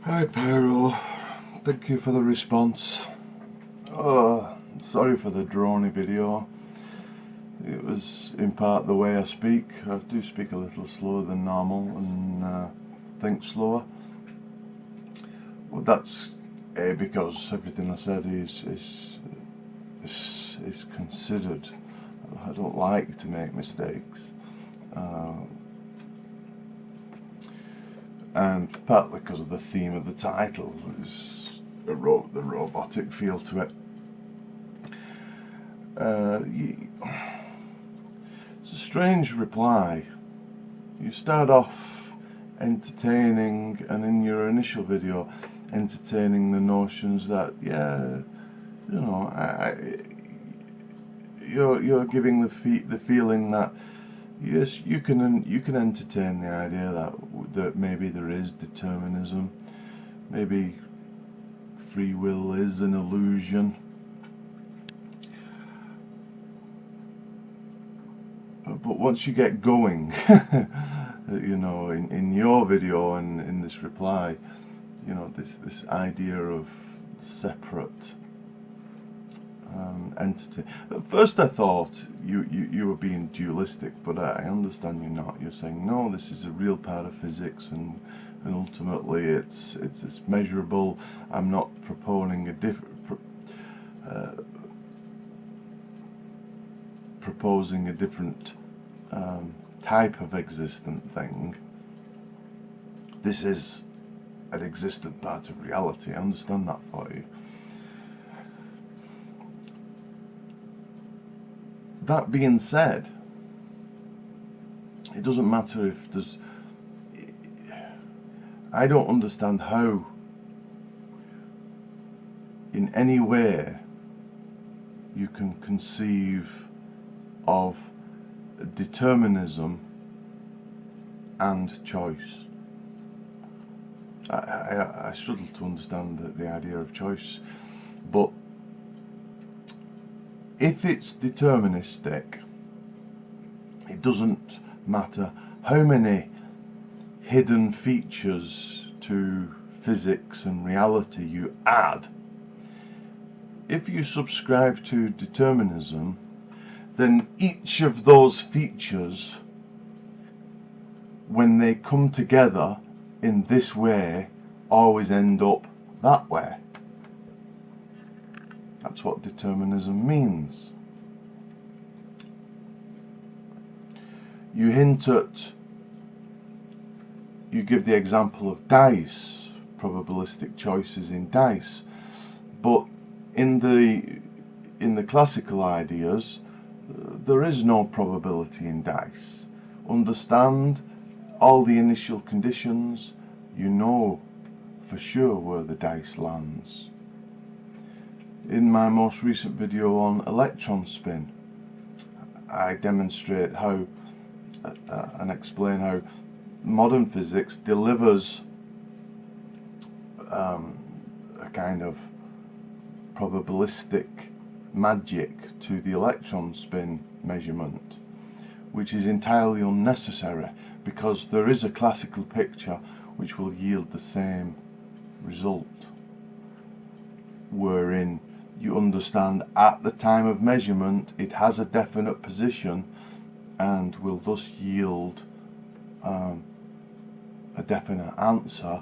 Hi Pyro, thank you for the response. Sorry for the drawny video. It was in part the way I speak. I do speak a little slower than normal and think slower. Well, that's because everything I said is considered. I don't like to make mistakes. And partly because of the theme of the title, is the robotic feel to it. It's a strange reply. You start off entertaining, and in your initial video, entertaining the notions that, yeah, you know, you're giving the feeling that yes, you can entertain the idea that maybe there is determinism, maybe free will is an illusion. But once you get going, you know, in your video and in this reply, you know, this idea of separate entity. At first I thought you were being dualistic, but I understand you're not. You're saying no, this is a real part of physics, and ultimately it's measurable. I'm not proposing a different type of existent thing. This is an existent part of reality. I understand that for you. That being said, it doesn't matter if there's... I don't understand how, in any way, you can conceive of determinism and choice. I struggle to understand the idea of choice, but if it's deterministic, it doesn't matter how many hidden features to physics and reality you add. If you subscribe to determinism, then each of those features, when they come together in this way, always end up that way. That's what determinism means. You give the example of dice, probabilistic choices in dice, but in the classical ideas, there is no probability in dice. Understand all the initial conditions, you know for sure where the dice lands. In my most recent video on electron spin, I demonstrate how and explain how modern physics delivers a kind of probabilistic magic to the electron spin measurement, which is entirely unnecessary because there is a classical picture which will yield the same result, wherein you understand at the time of measurement it has a definite position and will thus yield a definite answer,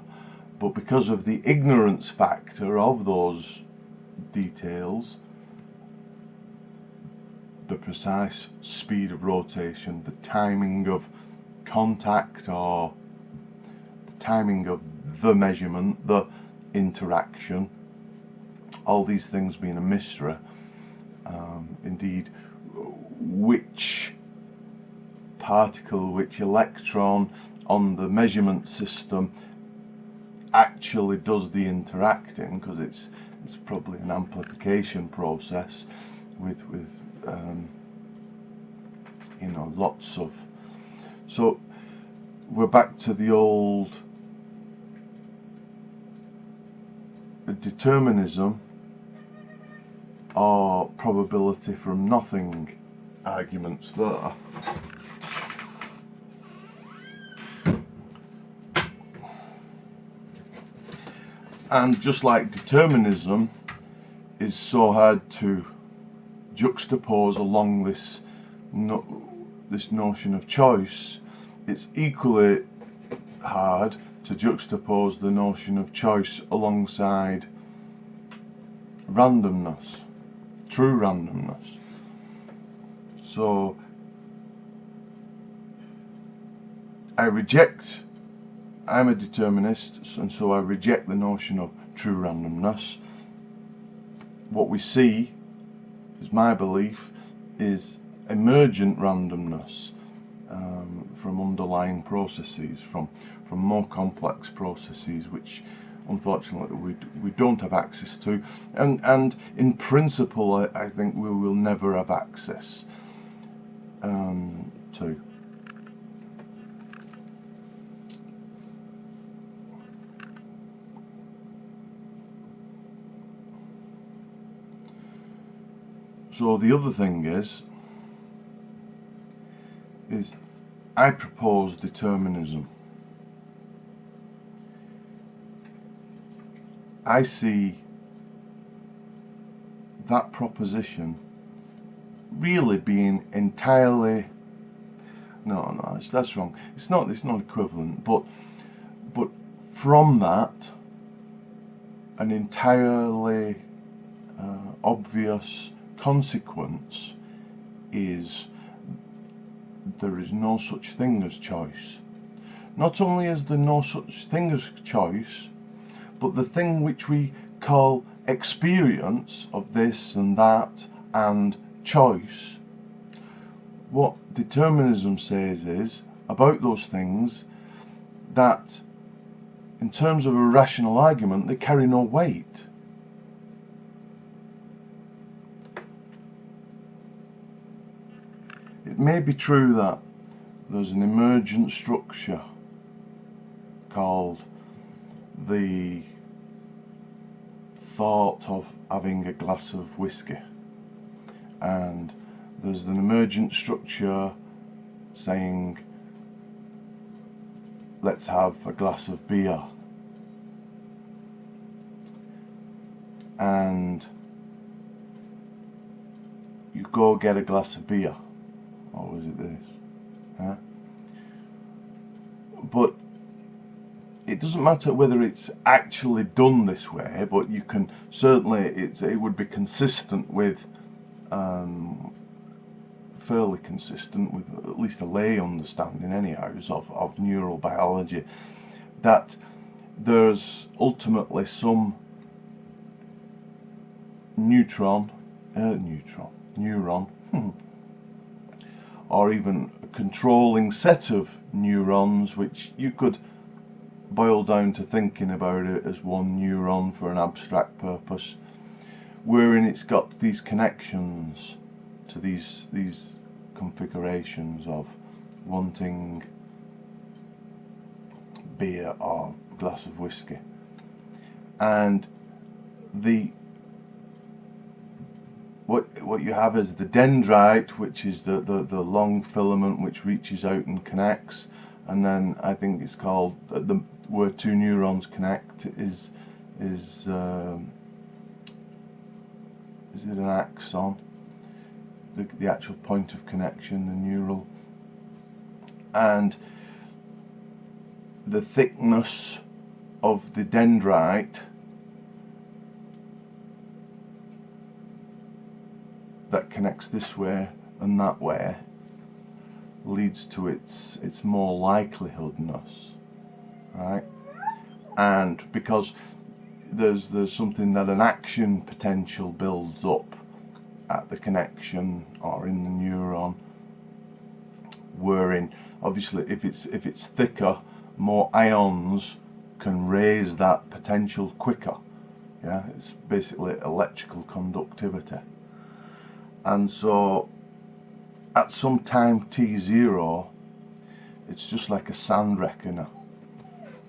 but because of the ignorance factor of those details, the precise speed of rotation, the timing of contact or the timing of the measurement, the interaction, all these things being a mystery. Indeed, which particle, which electron on the measurement system actually does the interacting, because it's probably an amplification process with you know, lots of... So we're back to the old determinism or probability from nothing arguments there. And just like determinism is so hard to juxtapose along this notion of choice, it's equally hard to juxtapose the notion of choice alongside randomness, true randomness. So I'm a determinist, and so I reject the notion of true randomness. What we see, is my belief, is emergent randomness from underlying processes, from more complex processes, which unfortunately we don't have access to, and in principle I think we will never have access to. So the other thing is I propose determinism. I see that proposition really being entirely no, that's wrong. It's not equivalent, but from that, an entirely obvious consequence is there is no such thing as choice. Not only is there no such thing as choice, but the thing which we call experience of this and that and choice, what determinism says is about those things that in terms of a rational argument they carry no weight. It may be true that there's an emergent structure called the thought of having a glass of whiskey, and there's an emergent structure saying let's have a glass of beer, and you go get a glass of beer, or was it this? Huh? But it doesn't matter whether it's actually done this way, but you can certainly, it would be consistent with, fairly consistent with at least a lay understanding anyhow of neural biology, that there's ultimately some neuron, or even a controlling set of neurons, which you could boil down to thinking about it as one neuron for an abstract purpose, wherein it's got these connections to these configurations of wanting beer or a glass of whiskey. And what you have is the dendrite, which is the long filament which reaches out and connects, and then I think it's called where two neurons connect is it an axon, the actual point of connection, the neural, and the thickness of the dendrite that connects this way and that way leads to its more likelihoodness, right? And because there's something that an action potential builds up at the connection or in the neuron, wherein obviously if it's thicker, more ions can raise that potential quicker. Yeah, it's basically electrical conductivity. And so at some time t0, it's just like a sand reckoner,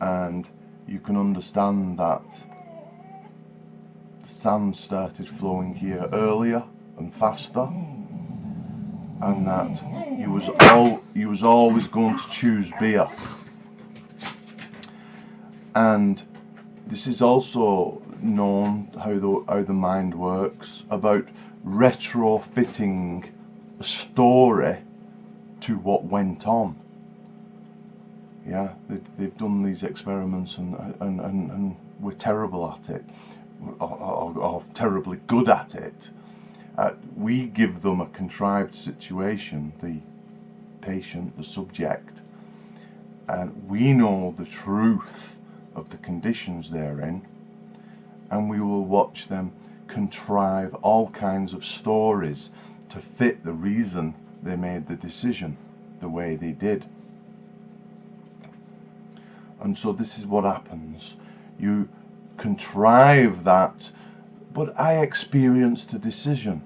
and you can understand that the sand started flowing here earlier and faster, and that you was always going to choose beer. And This is also known how the mind works, about retrofitting a story to what went on. Yeah, they've done these experiments and we're terrible at it, or terribly good at it. We give them a contrived situation, the patient, the subject, and we know the truth of the conditions they're in, and we will watch them contrive all kinds of stories to fit the reason they made the decision the way they did. And so this is what happens. You contrive that, but I experienced a decision.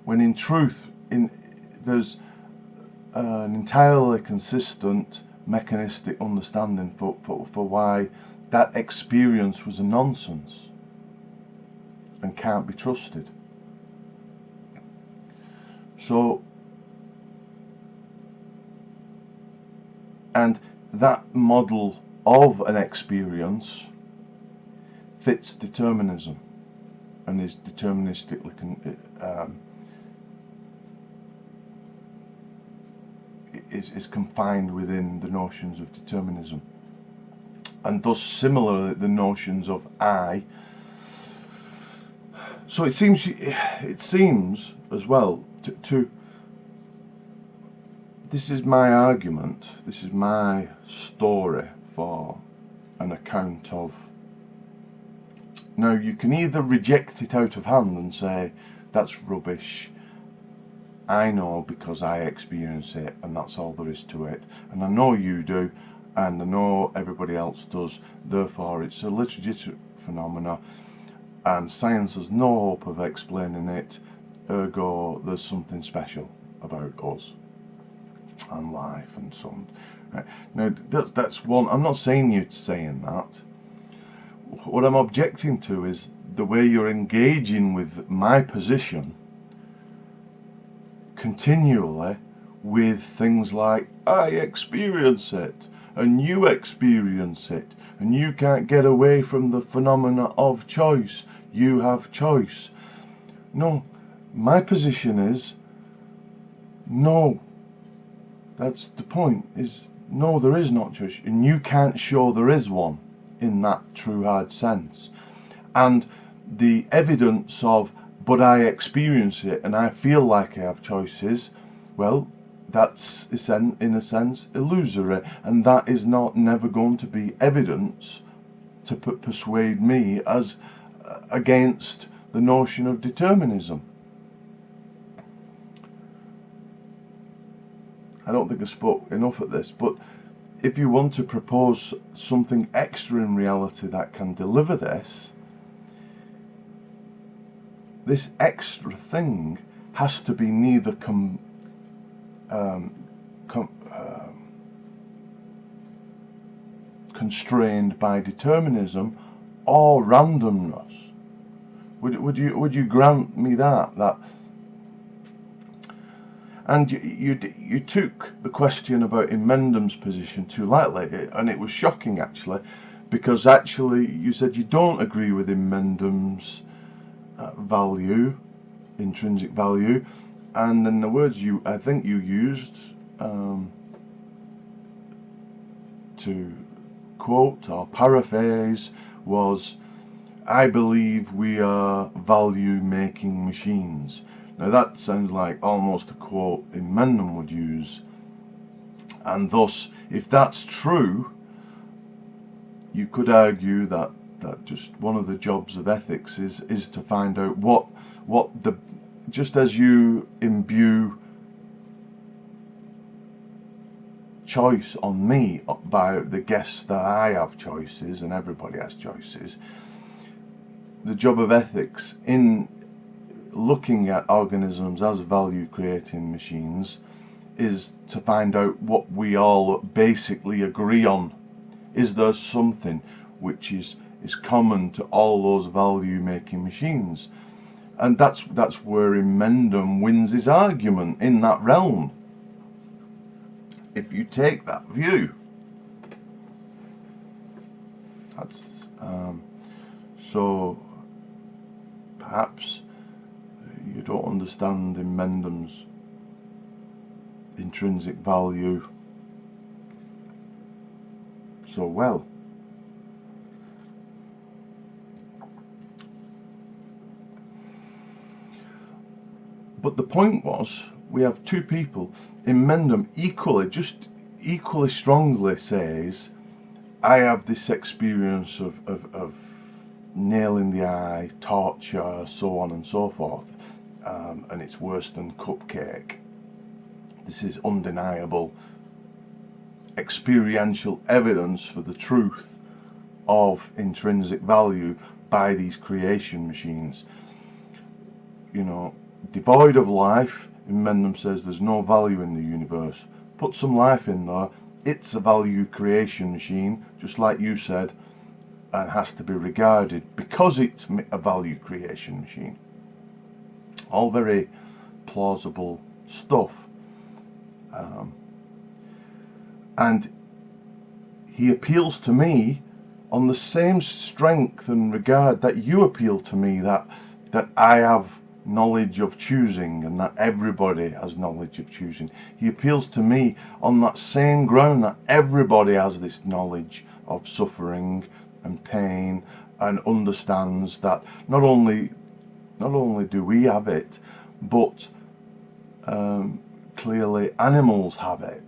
When in truth, there's an entirely consistent mechanistic understanding for why that experience was a nonsense and can't be trusted. So, and that model of an experience fits determinism and is deterministically is confined within the notions of determinism, and thus similarly the notions of I. So it seems as well to this is my argument, this is my story for an account of. Now you can either reject it out of hand and say that's rubbish, I know because I experience it and that's all there is to it, and I know you do and I know everybody else does, therefore it's a legit phenomena and science has no hope of explaining it, ergo there's something special about us and life and so on. Right. Now that's one. I'm not saying you're saying that. What I'm objecting to is the way you're engaging with my position continually with things like I experience it and you experience it and you can't get away from the phenomena of choice, you have choice. No, my position is no, that's the point, is no, there is not choice, and you can't show there is one in that true hard sense. And the evidence of but I experience it and I feel like I have choices, well, that's in a sense illusory, and that is never going to be evidence to persuade me as against the notion of determinism. I don't think I spoke enough at this, but if you want to propose something extra in reality that can deliver this extra thing has to be neither constrained by determinism or randomness. Would you grant me that? And you took the question about Imendum's position too lightly, and it was shocking actually, because actually you said you don't agree with Imendum's value, intrinsic value, and then the words I think you used to quote or paraphrase was, I believe we are value making machines. Now that sounds like almost a quote Imendum would use, and thus if that's true, you could argue that just one of the jobs of ethics is to find out what the, just as you imbue choice on me by the guess that I have choices and everybody has choices, the job of ethics in looking at organisms as value creating machines is to find out what we all basically agree on. Is there something which is common to all those value making machines? And that's where Imendum wins his argument in that realm, if you take that view. That's so perhaps you don't understand in Mendham's intrinsic value so well. But the point was, we have two people in Mendham equally strongly says, I have this experience of nail in the eye, torture, so on and so forth, and it's worse than cupcake. This is undeniable experiential evidence for the truth of intrinsic value by these creation machines. You know, devoid of life, in Mendham says there's no value in the universe. Put some life in there, it's a value creation machine, just like you said, and has to be regarded because it's a value creation machine. All very plausible stuff. And he appeals to me on the same strength and regard that you appeal to me, that I have knowledge of choosing and that everybody has knowledge of choosing. He appeals to me on that same ground that everybody has this knowledge of suffering and pain and understands that not only do we have it, but clearly animals have it.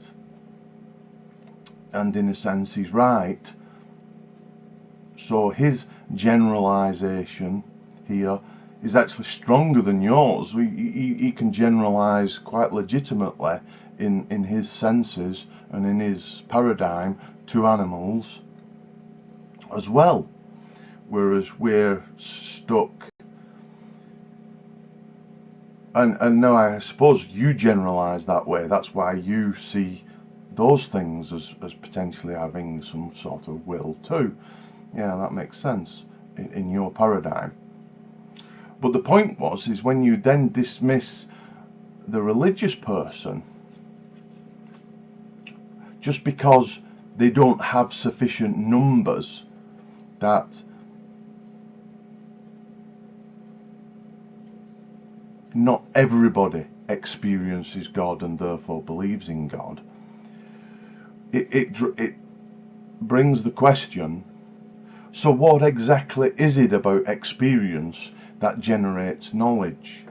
And in a sense he's right. So his generalization here is actually stronger than yours. He can generalize quite legitimately in his senses and in his paradigm to animals as well, whereas we're stuck. And now I suppose you generalize that way. That's why you see those things as potentially having some sort of will too. Yeah, that makes sense in your paradigm. But the point is when you then dismiss the religious person just because they don't have sufficient numbers, that not everybody experiences God and therefore believes in God, it brings the question, so what exactly is it about experience that generates knowledge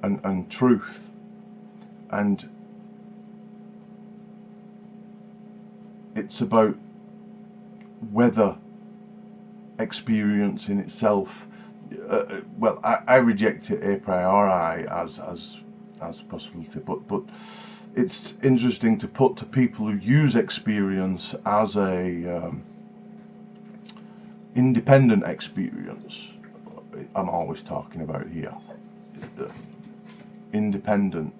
and truth? And it's about whether experience in itself, well, I reject it a priori as a possibility, but it's interesting to put to people who use experience as a independent experience. I'm always talking about here independent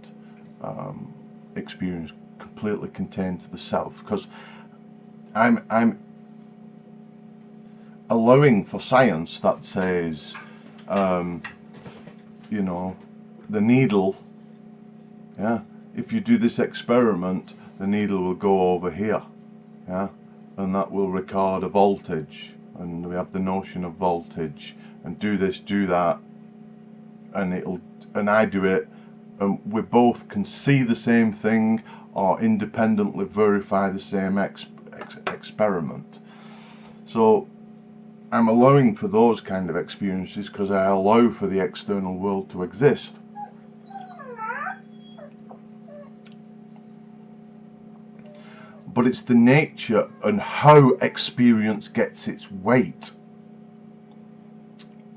experience, completely contained to the self, because I'm allowing for science that says, you know, the needle, yeah, if you do this experiment, the needle will go over here, yeah, and that will record a voltage, and we have the notion of voltage, and do this, do that, and I do it, and we both can see the same thing or independently verify the same experiment. So I'm allowing for those kind of experiences because I allow for the external world to exist. But it's the nature and how experience gets its weight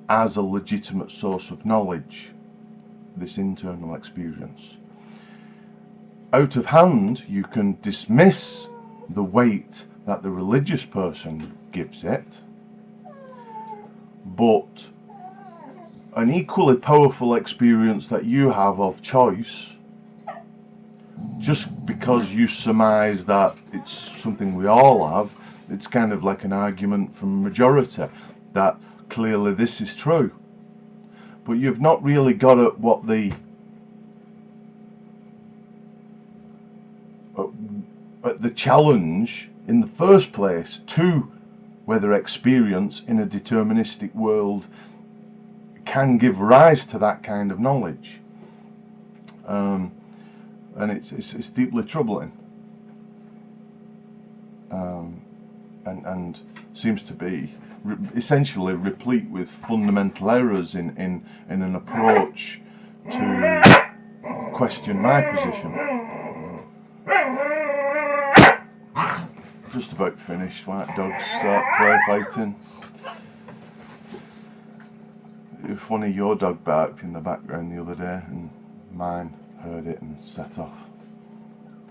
as a legitimate source of knowledge, this internal experience. Out of hand, you can dismiss the weight that the religious person gives it, but an equally powerful experience that you have of choice, just because you surmise that it's something we all have, it's kind of like an argument from majority that clearly this is true, but you've not really got at what the challenge in the first place to whether experience in a deterministic world can give rise to that kind of knowledge. And it's deeply troubling, and seems to be essentially replete with fundamental errors in an approach to question my position. Just about finished. White dogs start play fighting. It was funny, your dog barked in the background the other day and mine heard it and set off.